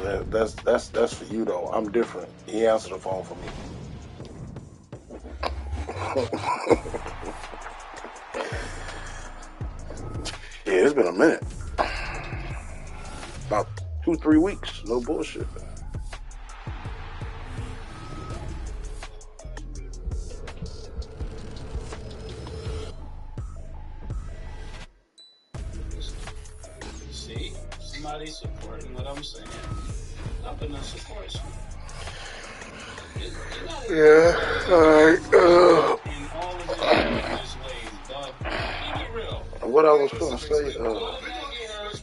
That's for you though. I'm different. He answered the phone for me. Yeah, it's been a minute. About 2-3 weeks. No bullshit. See, somebody supporting what I'm saying. Helping us support you. Yeah. All right. In all of his righteous ways, dog. Be real. What I was gonna say.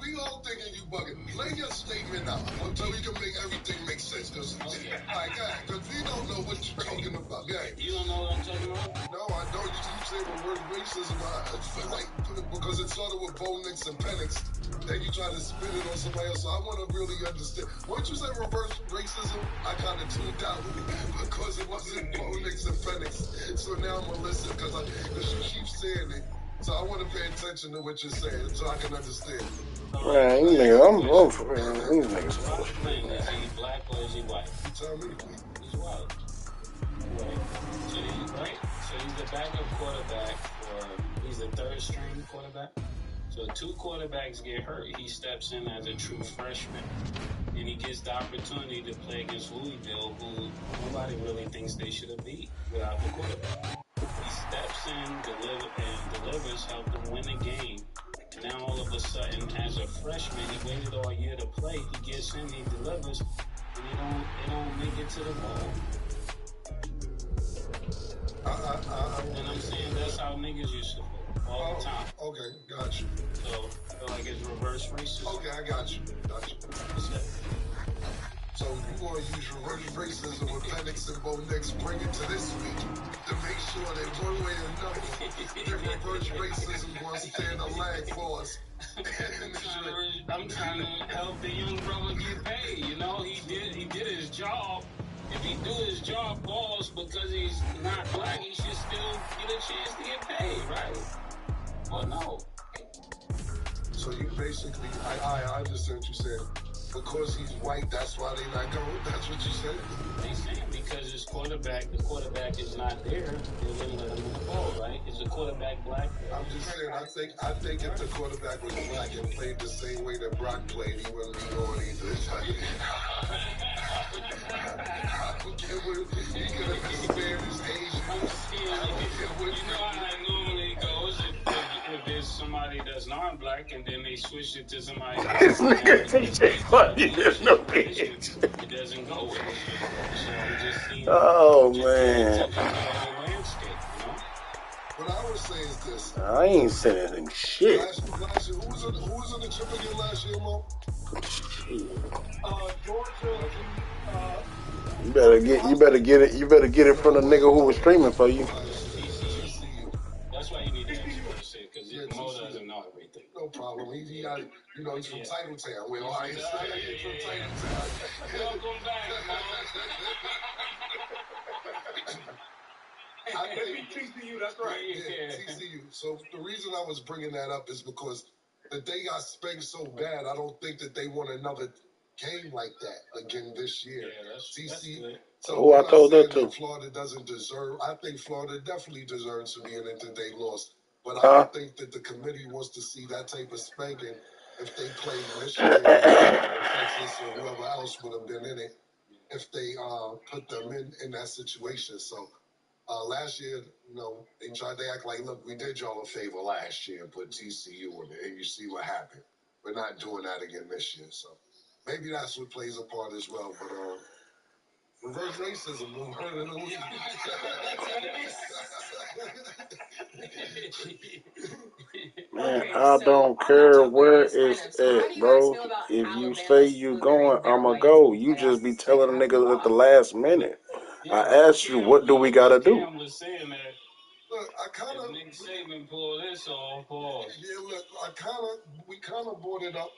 We all thinking you bugging. Lay your statement out until we can make everything make sense. Cause we don't know what you're talking about. You don't know what I'm talking about? No, I don't. You keep saying the word racism. I feel like because it started with Bo Nix and Penix. Then you try to spin it on somebody else. So I want to really understand. Once you say reverse racism, I kind of tuned out because it wasn't Bo Nix and Penix. So now I'm gonna listen because you keep saying it. So I want to pay attention to what you're saying so I can understand. Man, these niggas, these niggas. Is he black or is he white? Tell me. He's white. Right? So he's the backup quarterback he's the third string quarterback. So 2 quarterbacks get hurt, he steps in as a true freshman. And he gets the opportunity to play against Louisville, who nobody really thinks they should have beat without the quarterback. He steps in, delivers, helped them win the game. And now all of a sudden, as a freshman, he waited all year to play. He gets in, he delivers, and they don't make it to the bowl. And I'm saying that's how niggas used to feel all the time. Okay, got you. So I feel like it's reverse racism. Okay, I got you. So you want to use reverse racism with Penix and Bo Nix, bring it to this week to make sure that one way or another, the reverse racism wants to stand a lag for us. I'm trying to help the young brother get paid. You know, he did his job. If he do his job, balls, because he's not black, he should still get a chance to get paid, right? Well, no. So you basically, I understand what you said. Because he's white, that's why they not going. That's what you said. They saying because the quarterback is not there, they wouldn't let him in the ball, right? Is the quarterback black? I'm just saying, I think if the quarterback was black and played the same way that Brock played, he wouldn't be going either. I don't care what he could have been Spanish, Asian. I don't care what. You know how it normally goes if there's somebody that's non-black and then they switch it to somebody. This nigga TJ funny. There's no bitch. It doesn't go with it. So I'm just seeing. Oh man. What I would say is this. I ain't saying anything shit. Last year, who was in the chip again last year, Mo? Georgia. You better get it from the nigga who was streaming for you. That's why you need to answer shit, because Mo doesn't know everything. No problem. He's from Titletown. We're all he's from Titletown. Welcome back, Mo. I think TCU, that's right. Yeah, TCU. So the reason I was bringing that up is because that they got spanked so bad, I don't think that they want another game like that again this year. Yeah, that's good. So I told that too. Florida doesn't deserve. I think Florida definitely deserves to be in it that they lost. But I don't think that the committee wants to see that type of spanking if they play Michigan, Texas, or whoever else would have been in it if they put them in that situation. So last year, they tried to act like, look, we did y'all a favor last year, put TCU in it, and you see what happened. We're not doing that again this year. So maybe that's what plays a part as well. But reverse racism, Man, I don't care where it's at, bro. If you say you going, I'ma go. You just be telling a nigga at the last minute. I asked you, what do we gotta do? Look, I kind of. Nick Saban pull this off. Yeah, look, we kind of brought it up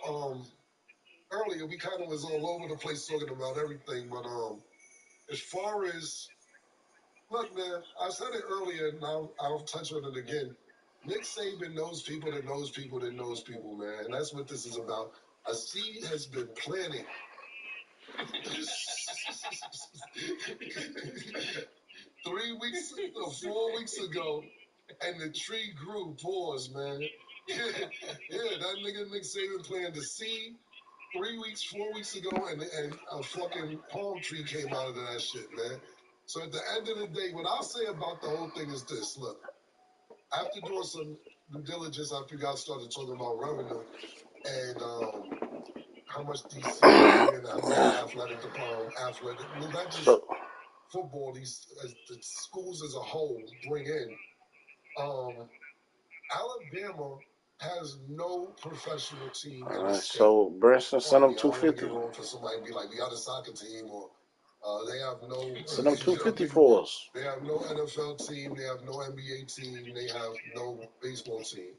earlier. We kind of was all over the place talking about everything, but as far as look, man, I said it earlier, and I'll touch on it again. Nick Saban knows people that knows people that knows people, man, and that's what this is about. A seed has been planted 4 weeks ago, and the tree grew. Pause, man. Yeah, that nigga Nick Saban playing the C 4 weeks ago, and a fucking palm tree came out of that shit, man. So at the end of the day, what I'll say about the whole thing is this: look, after doing some due diligence, after you guys started talking about revenue and how much DC bring in, how much athletic, well, not just football, the schools as a whole bring in. Alabama has no professional team in the state. So Branson sent him $250. For somebody to be like, we got a soccer team, or they have no. Send him $250 for us. They have no NFL team. They have no NBA team. They have no baseball team.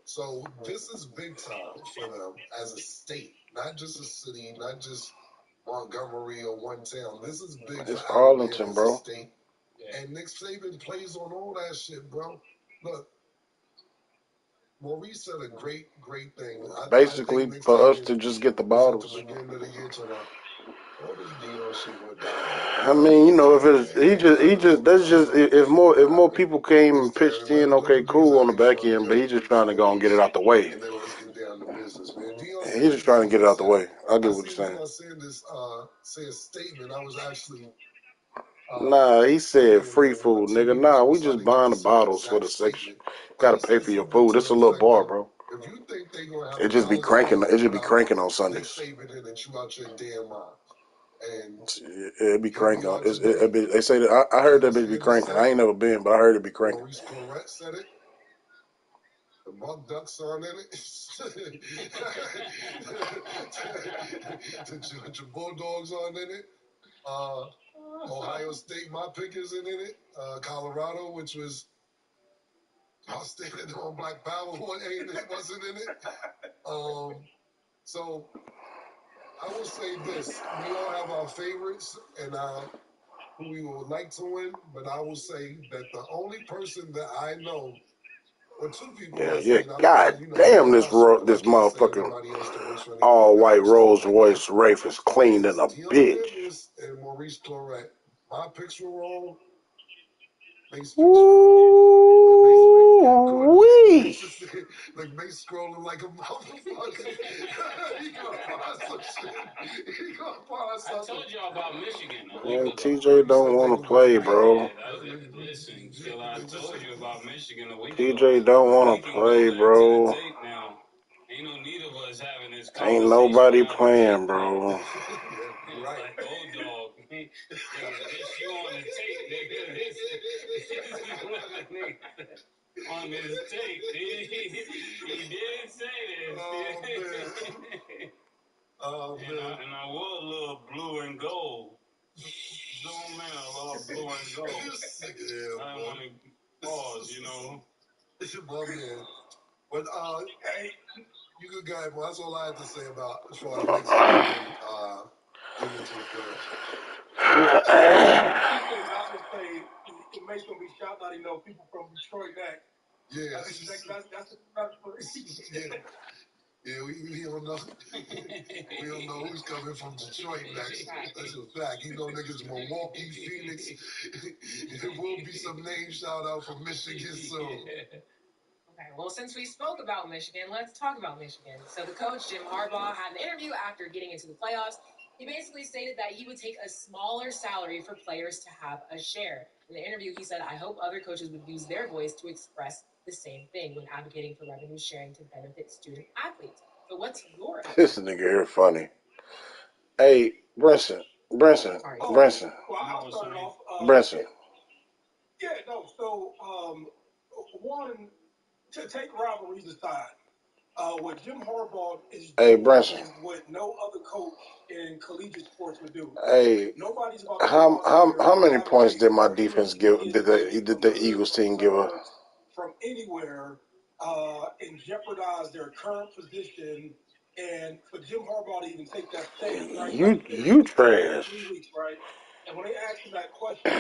So this is big time for them as a state, not just a city, not just Montgomery or one town. This is big it's for Arlington, Alabama bro. as a state. And Nick Saban plays on all that shit, bro. Look, Maurice said a great thing. Basically, for us to just get the bottles. I mean, you know, if more people came and pitched in, okay, cool on the back end, but he's just trying to go and get it out the way. He's just trying to get it out the way. I get what you're saying. Say a statement. I was actually. Nah, he said free food, nigga. Nah, we just buying the bottles for the section. Gotta pay for your food. It's a little bar, bro. It just be cranking. It just be cranking on Sundays. It be cranking. They say that I heard that bitch be cranking. I ain't never been, but I heard it be cranking. Maurice Clarett said it. The Buck Ducks aren't in it. the Bulldogs aren't in it. Ohio State, my pick isn't in it. Colorado, which was our statement on Black Power, wasn't in it. So I will say this: we all have our favorites and who we would like to win, but I will say that the only person that I know, or two people, God damn, this motherfucking all white Rolls Royce Wraith is clean than a bitch. And Maurice Clarett. My picks were wrong. Ooh-wee. Like Mace scrolling like a motherfucker. He gonna find some shit. I told y'all about Michigan. Man, TJ don't want to play, bro. Listen, Killer, I told you about Michigan a week ago. TJ don't want to play, bro. Ain't no need of us having this conversation. Ain't nobody playing, bro. Right. Like, old dog. Nigga, this you on the tape, nigga. This on this tape. He did say this. Oh, man. And I was a little blue and gold. Zoom in a little blue and gold. I didn't want to pause, you know. My man. But, hey, you good guy, boy. That's all I had to say about as far as Nick Saban getting into the playoffs. It makes him be shocked that he know people from Detroit back. Yeah. That's Yeah, we don't know. We don't know who's coming from Detroit next. That's a fact. You know niggas Milwaukee, Phoenix. There will be some name shout out from Michigan soon. Okay, well, since we spoke about Michigan, let's talk about Michigan. So the coach, Jim Harbaugh, had an interview after getting into the playoffs. He basically stated that he would take a smaller salary for players to have a share. In the interview, he said, I hope other coaches would use their voice to express the same thing when advocating for revenue sharing to benefit student athletes. So what's your opinion? This nigga here funny. Hey, Brenson. Well, I'll start off. Brenson. Yeah, no. So, one, to take rivalries aside, what Jim Harbaugh is doing is what no other coach in collegiate sports would do. Hey, nobody's about how many points did my defense give? Did the Eagles team give up? From anywhere, and jeopardize their current position, and for Jim Harbaugh to even take that stance, right? You trash. 3 weeks, right? And when they asked him that question,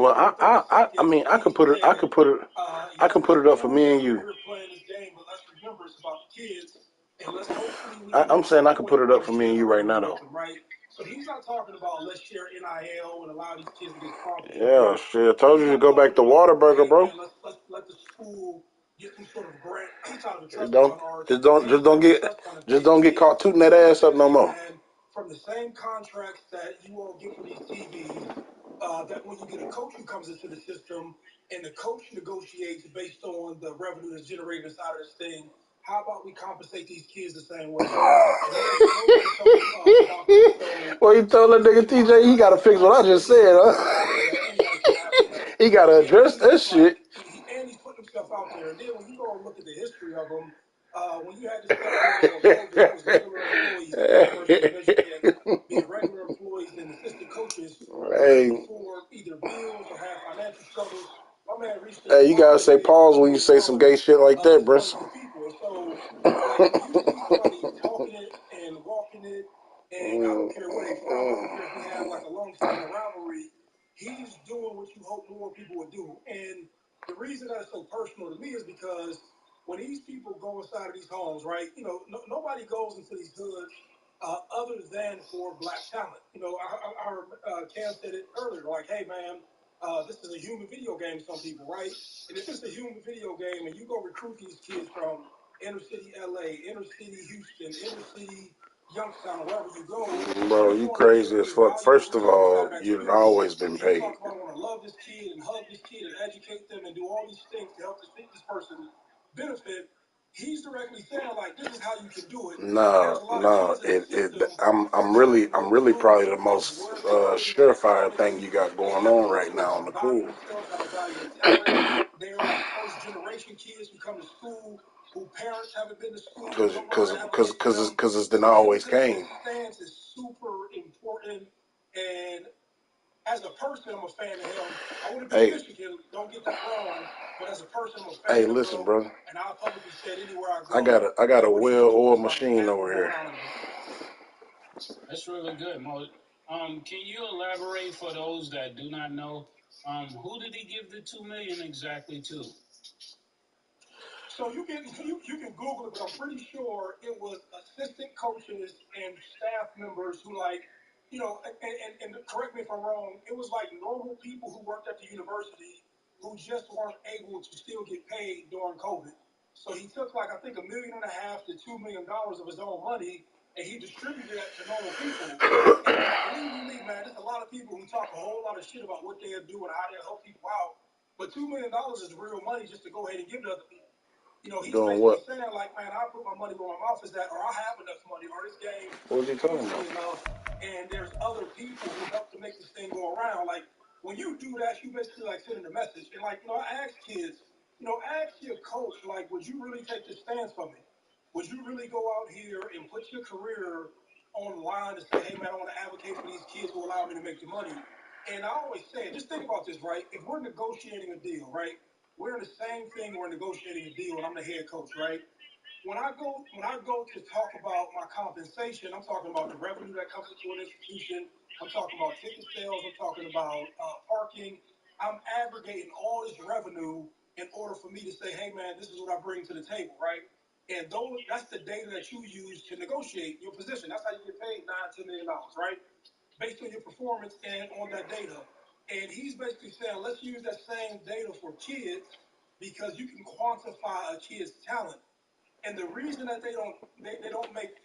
well, I mean, I could put it up for me and you. We're playing this game, but let's remember it's about the kids, and let's hopefully I'm saying I could put it up for me and you right now, though. Right? So he's not talking about let's share NIL and allow these kids to get sponsorships. Yeah, shit. I told you to go back to Whataburger, bro. Let's let the school get some sort of grant, some type of trust Don't fund, or just don't get caught tooting that ass up no more. And from the same contracts that you all get for these TVs, that when you get a coach who comes into the system and the coach negotiates based on the revenue that's generated inside of this thing, how about we compensate these kids the same way? Nobody talks about this. So, well, you told that nigga TJ he got to fix what I just said, huh? He got to address that shit. And he's putting himself out there. And then when you go and look at the history of him, when you had this stuff going on with COVID, it was regular employees at the University of Michigan being regular employees and assistant coaches for either bills or have financial struggles. My man reached. Hey, you gotta say pause when you say some gay shit like that, bro. So, like, when you see somebody talking it and walking it, and I don't care where they from, I don't care if we have like a long-standing rivalry, he's doing what you hope more people would do. And the reason that's so personal to me is because when these people go inside of these homes, right? You know, nobody goes into these hoods other than for black talent. You know, I heard Cam said it earlier, like, hey, man, this is a human video game, some people, right? And if it's a human video game and you go recruit these kids from inner city LA, inner city Houston, inner city Youngstown, wherever you go, bro, you crazy as fuck. First of all, you've always been paid. I want to love this kid and hug this kid and educate them and do all these things to help this person benefit. He's directly saying, like, this is how you can do it. I'm really probably the most surefire thing you got going on right now on the cool. They're like first generation kids who come to school who parents haven't been to school. Because it's been always came. Stance is super important, and as a person, I'm a fan of him. I want to be Michigan. Don't get that wrong. But as a person, I'm a fan of him. Hey, listen, brother. And I publicly said anywhere I go. I got a well-oiled machine over here. That's really good, Mo. Can you elaborate for those that do not know? Who did he give the $2 million exactly to? So you can Google it, but I'm pretty sure it was assistant coaches and staff members who, like, you know, and correct me if I'm wrong, it was like normal people who worked at the university who just weren't able to still get paid during COVID. So he took, like, I think $1.5 million to $2 million of his own money, and he distributed that to normal people. And believe you me, man, there's a lot of people who talk a whole lot of shit about what they'll do and how they'll help people out. But $2 million is real money just to go ahead and give to other people. You know, he's basically saying, like, man, I'll put my money where my mouth is at, or I have enough money, or this game is enough, and there's other people who help to make this thing go around. Like, when you do that, you basically, like, sending a message. And, like, you know, I ask kids, you know, ask your coach, like, would you really take this stance for me? Would you really go out here and put your career on the line and say, hey, man, I want to advocate for these kids who allow me to make the money? And I always say, just think about this, right? If we're negotiating a deal, right? We're in the same thing. We're negotiating a deal, and I'm the head coach, right? When I go to talk about my compensation, I'm talking about the revenue that comes into an institution. I'm talking about ticket sales. I'm talking about parking. I'm aggregating all this revenue in order for me to say, hey, man, this is what I bring to the table, right? And that's the data that you use to negotiate your position. That's how you get paid $9-10 million, right? Based on your performance and on that data. And he's basically saying, let's use that same data for kids because you can quantify a kid's talent. And the reason that they don't make the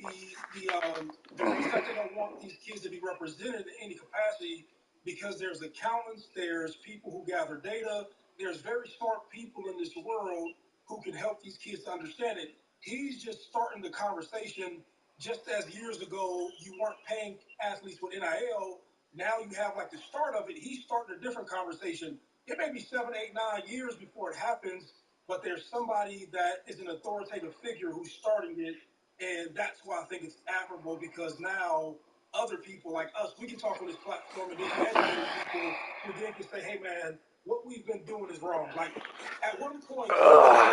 reason that they don't want these kids to be represented in any capacity because there's accountants, there's people who gather data, there's very smart people in this world who can help these kids to understand it. He's just starting the conversation. Just as years ago you weren't paying athletes with NIL, now you have like the start of it. He's starting a different conversation. It may be 7, 8, 9 years before it happens, but there's somebody that is an authoritative figure who's starting it, and that's why I think it's admirable because now other people like us, we can talk on this platform and then educate people who then can say, hey, man, what we've been doing is wrong. Like, at one point...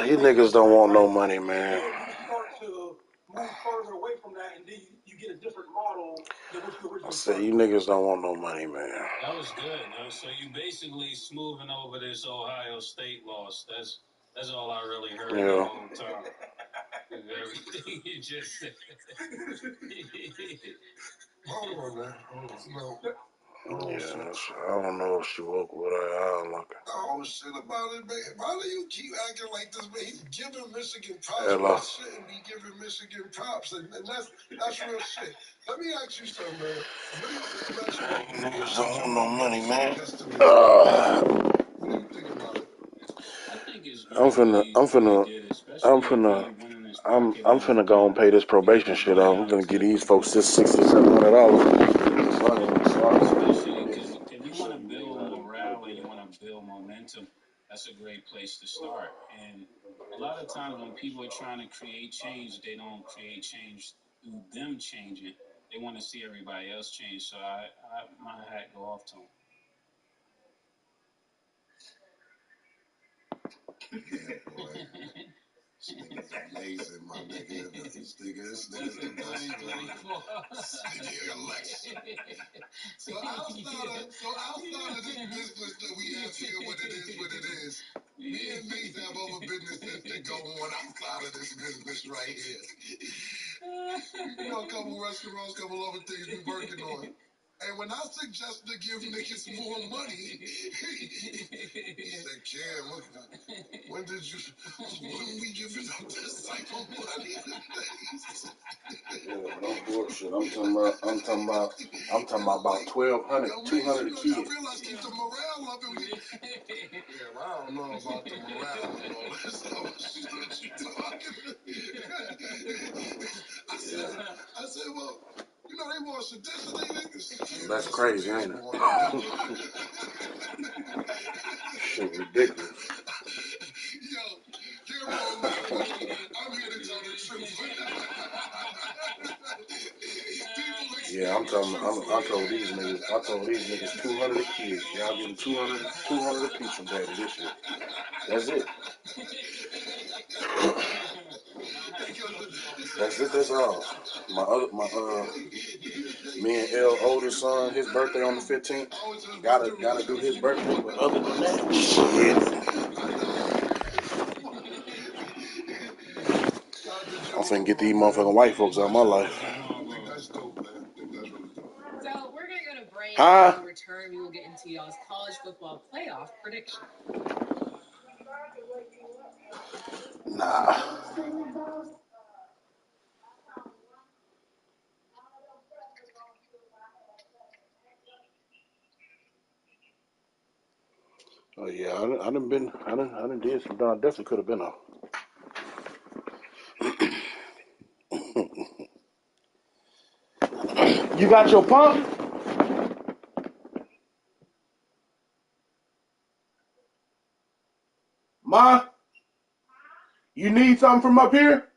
you niggas don't want no money, man. You start to move further away from that, and then you get a different model than what you originally started. You niggas don't want no money, man. That was good. So you basically smoothing over this Ohio State loss. That's all I really heard the whole time. Everything you just said. Hold on, man. Hold on. No. Yeah, I don't know if she woke with her eye looking. Oh, shit about it, man. Why do you keep acting like this, man? He's giving Michigan props, but he shouldn't be giving Michigan props, and that's real shit. Let me ask you something, man. What do you think about your niggas don't want no money, man. What do you think about it? I think it's I'm finna go and pay this probation shit off. I'm gonna get these folks $600-$700. Especially because if you want to build morale and you want to build momentum, that's a great place to start. And a lot of times when people are trying to create change, they don't create change through them changing. They want to see everybody else change. So my hat go off to them. Yeah, boy. This nigga's amazing, my nigga. This nigga's the best. Nigga election. So outside of this business that we have here, what it is, me and Mace have other businesses that go on outside of this business right here. You know, a couple restaurants, a couple other things we working on. And when I suggest to give niggas more money, he said, Cam, when we giving up this type of money? Yeah, no bullshit. I'm talking about 1,200, 200 a kid. I realize keep the morale up, and yeah, I don't know about the morale and all this other shit that you talking. I said, well, you know they want sedition, they That's crazy, ain't it? Shit ridiculous. Yo, you're wrong, man. I'm here to tell the truth. Yeah, I told these niggas 200 a kid. Y'all give them 200 a piece from daddy this year. That's it. That's all. Me and L oldest son, his birthday on the 15th. Gotta do his birthday, but other than that, shit. I'm finna get these motherfucking white folks out of my life. That's dope, man. I think that's really dope. So we're gonna go to break. When we return, we will get into y'all's college football playoff prediction. Nah. Oh yeah, I done did some. I definitely could have been a. You got your pump? Ma? You need something from up here?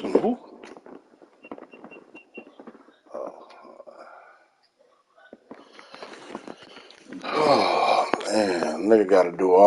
Who? Oh man, nigga gotta do all